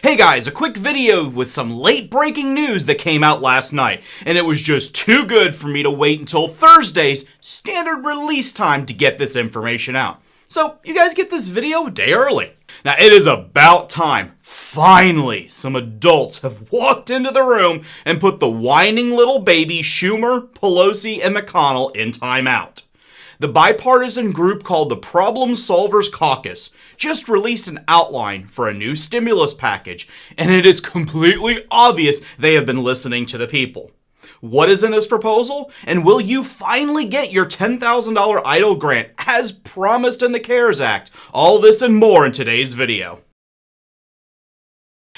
Hey guys, a quick video with some late breaking news that came out last night, and it was just too good for me to wait until Thursday's standard release time to get this information out. So you guys get this video a day early. Now it is about time. Finally, some adults have walked into the room and put the whining little baby Schumer, Pelosi, and McConnell in timeout. The bipartisan group called the Problem Solvers Caucus just released an outline for a new stimulus package, and it is completely obvious they have been listening to the people. What is in this proposal? And will you finally get your $10,000 EIDL grant as promised in the CARES Act? All this and more in today's video.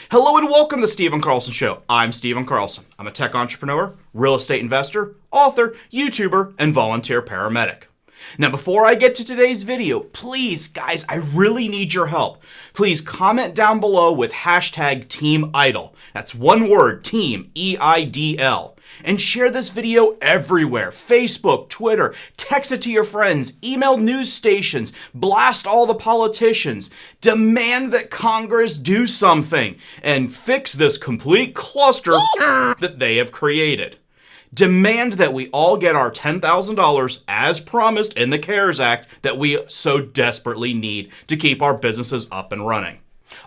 Hello and welcome to the Stephen Carlson Show. I'm Stephen Carlson. I'm a tech entrepreneur, real estate investor, author, YouTuber, and volunteer paramedic. Now, before I get to today's video, please, guys, I really need your help. Please comment down below with hashtag Team EIDL. That's one word, Team, EIDL. And share this video everywhere. Facebook, Twitter, text it to your friends, email news stations, blast all the politicians, demand that Congress do something, and fix this complete cluster that they have created. Demand that we all get our $10,000 as promised in the CARES Act that we so desperately need to keep our businesses up and running.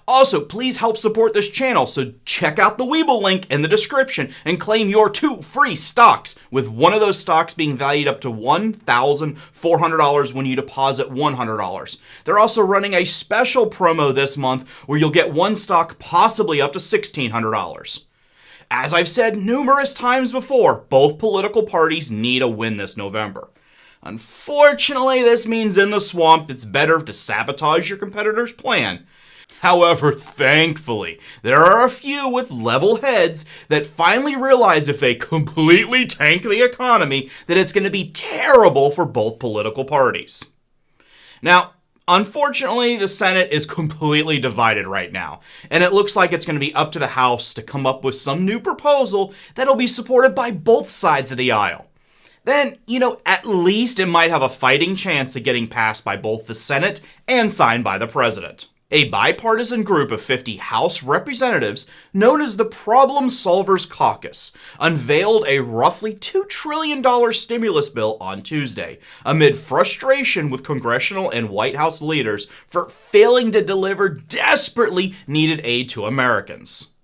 Also, please help support this channel, so check out the Webull link in the description and claim your 2 free stocks, with one of those stocks being valued up to $1,400 when you deposit $100. They're also running a special promo this month where you'll get one stock possibly up to $1,600. As I've said numerous times before, both political parties need a win this November. Unfortunately, this means in the swamp, it's better to sabotage your competitor's plan. However, thankfully, there are a few with level heads that finally realize if they completely tank the economy, that it's going to be terrible for both political parties. Now, unfortunately, the Senate is completely divided right now, and it looks like it's going to be up to the House to come up with some new proposal that'll be supported by both sides of the aisle. Then, at least it might have a fighting chance of getting passed by both the Senate and signed by the President. A bipartisan group of 50 House representatives, known as the Problem Solvers Caucus, unveiled a roughly $2 trillion stimulus bill on Tuesday, amid frustration with congressional and White House leaders for failing to deliver desperately needed aid to Americans.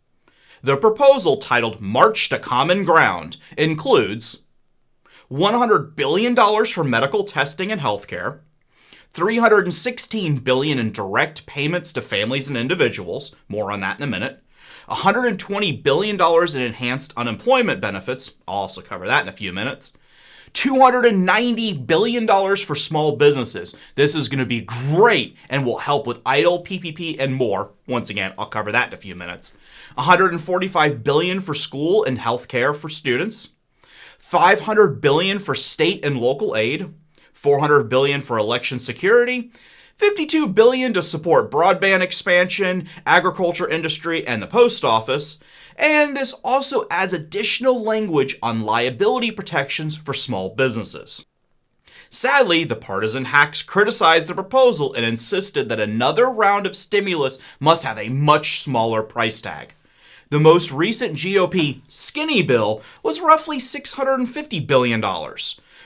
The proposal, titled March to Common Ground, includes $100 billion for medical testing and healthcare, $316 billion in direct payments to families and individuals, more on that in a minute, $120 billion in enhanced unemployment benefits, I'll also cover that in a few minutes, $290 billion for small businesses. This is going to be great and will help with EIDL, PPP, and more. Once again, I'll cover that in a few minutes. $145 billion for school and health care for students, $500 billion for state and local aid, $400 billion for election security, $52 billion to support broadband expansion, agriculture industry, and the post office, and this also adds additional language on liability protections for small businesses. Sadly, the partisan hacks criticized the proposal and insisted that another round of stimulus must have a much smaller price tag. The most recent GOP skinny bill was roughly $650 billion.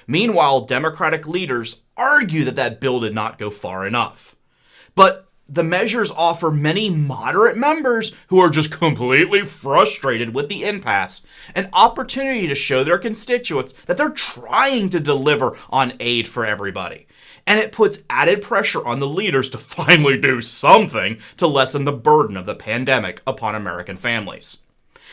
Meanwhile, Democratic leaders argue that that bill did not go far enough. But the measures offer many moderate members who are just completely frustrated with the impasse an opportunity to show their constituents that they're trying to deliver on aid for everybody. And it puts added pressure on the leaders to finally do something to lessen the burden of the pandemic upon American families.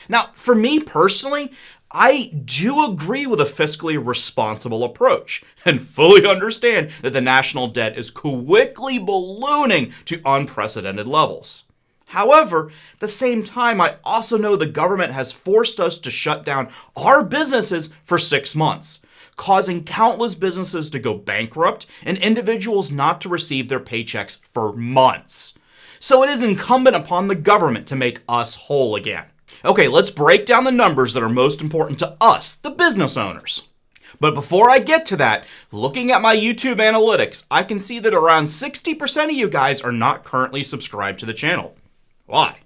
Now, for me personally, I do agree with a fiscally responsible approach and fully understand that the national debt is quickly ballooning to unprecedented levels. However, at the same time, I also know the government has forced us to shut down our businesses for 6 months, causing countless businesses to go bankrupt and individuals not to receive their paychecks for months. So it is incumbent upon the government to make us whole again. Okay, let's break down the numbers that are most important to us, the business owners. But before I get to that, looking at my YouTube analytics, I can see that around 60% of you guys are not currently subscribed to the channel. Why?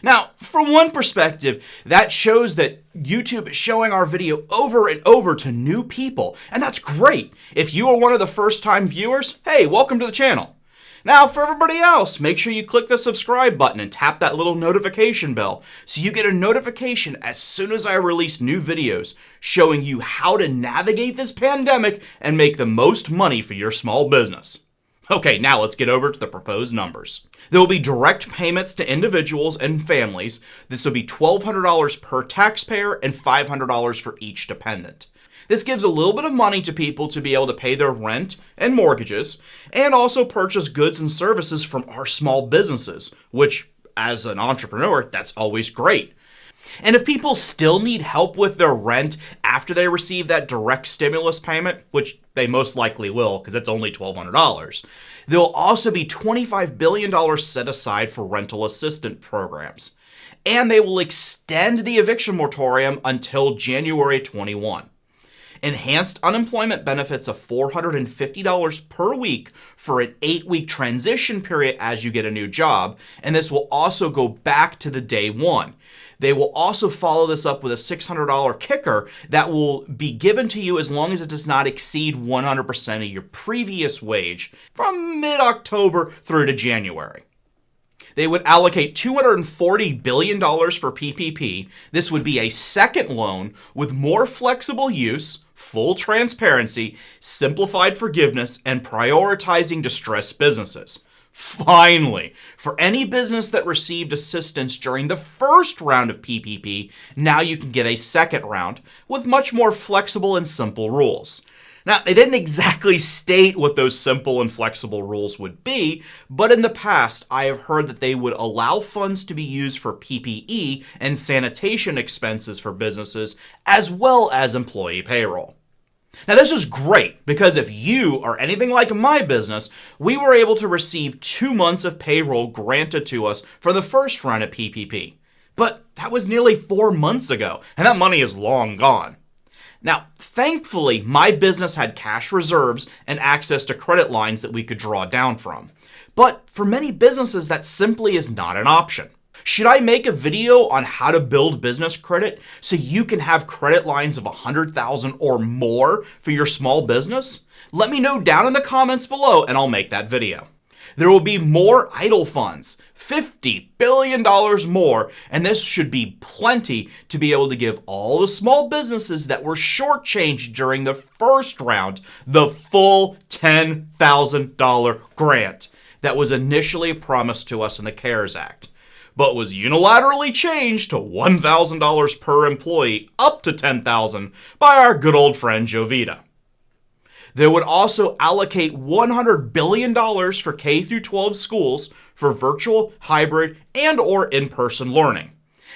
Now, from one perspective, that shows that YouTube is showing our video over and over to new people, and that's great. If you are one of the first-time viewers, hey, welcome to the channel. Now, for everybody else, make sure you click the subscribe button and tap that little notification bell so you get a notification as soon as I release new videos showing you how to navigate this pandemic and make the most money for your small business. Okay, now let's get over to the proposed numbers. There will be direct payments to individuals and families. This will be $1,200 per taxpayer and $500 for each dependent. This gives a little bit of money to people to be able to pay their rent and mortgages, and also purchase goods and services from our small businesses, which, as an entrepreneur, that's always great. And if people still need help with their rent after they receive that direct stimulus payment, which they most likely will because it's only $1,200, there will also be $25 billion set aside for rental assistance programs. And they will extend the eviction moratorium until January 21. Enhanced unemployment benefits of $450 per week for an 8-week transition period as you get a new job, and this will also go back to the day one. They will also follow this up with a $600 kicker that will be given to you as long as it does not exceed 100% of your previous wage from mid-October through to January. They would allocate $240 billion for PPP. This would be a second loan with more flexible use, full transparency, simplified forgiveness, and prioritizing distressed businesses. Finally, for any business that received assistance during the first round of PPP, now you can get a second round with much more flexible and simple rules. Now, they didn't exactly state what those simple and flexible rules would be, but in the past, I have heard that they would allow funds to be used for PPE and sanitation expenses for businesses, as well as employee payroll. Now, this is great because if you are anything like my business, we were able to receive 2 months of payroll granted to us for the first round of PPP. But that was nearly 4 months ago, and that money is long gone. Now, thankfully, my business had cash reserves and access to credit lines that we could draw down from. But for many businesses, that simply is not an option. Should I make a video on how to build business credit so you can have credit lines of $100,000 or more for your small business? Let me know down in the comments below and I'll make that video. There will be more EIDL funds, $50 billion more, and this should be plenty to be able to give all the small businesses that were shortchanged during the first round the full $10,000 grant that was initially promised to us in the CARES Act, but was unilaterally changed to $1,000 per employee up to $10,000 by our good old friend Jovita. They would also allocate $100 billion for K-12 schools for virtual, hybrid, and or in-person learning.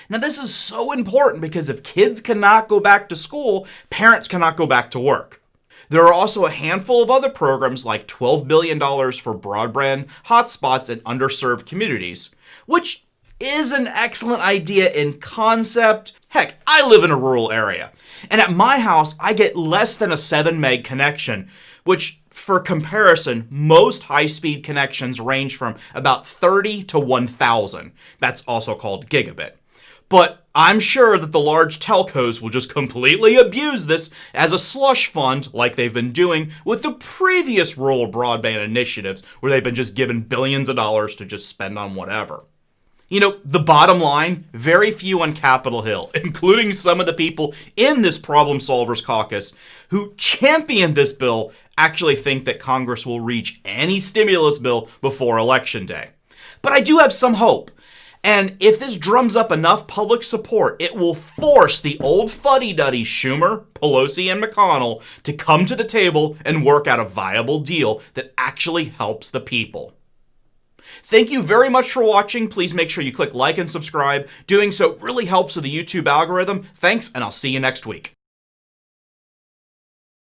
Now, this is so important because if kids cannot go back to school, parents cannot go back to work. There are also a handful of other programs like $12 billion for broadband hotspots in underserved communities, which is an excellent idea in concept. Heck, I live in a rural area, and at my house, I get less than a 7 meg connection, which, for comparison, most high-speed connections range from about 30 to 1,000. That's also called gigabit. But I'm sure that the large telcos will just completely abuse this as a slush fund like they've been doing with the previous rural broadband initiatives where they've been just given billions of dollars to just spend on whatever. You know, the bottom line, very few on Capitol Hill, including some of the people in this Problem Solvers Caucus who championed this bill, actually think that Congress will reach any stimulus bill before Election Day. But I do have some hope. And if this drums up enough public support, it will force the old fuddy-duddy Schumer, Pelosi, and McConnell to come to the table and work out a viable deal that actually helps the people. Thank you very much for watching. Please make sure you click like and subscribe. Doing so really helps with the YouTube algorithm. Thanks, and I'll see you next week.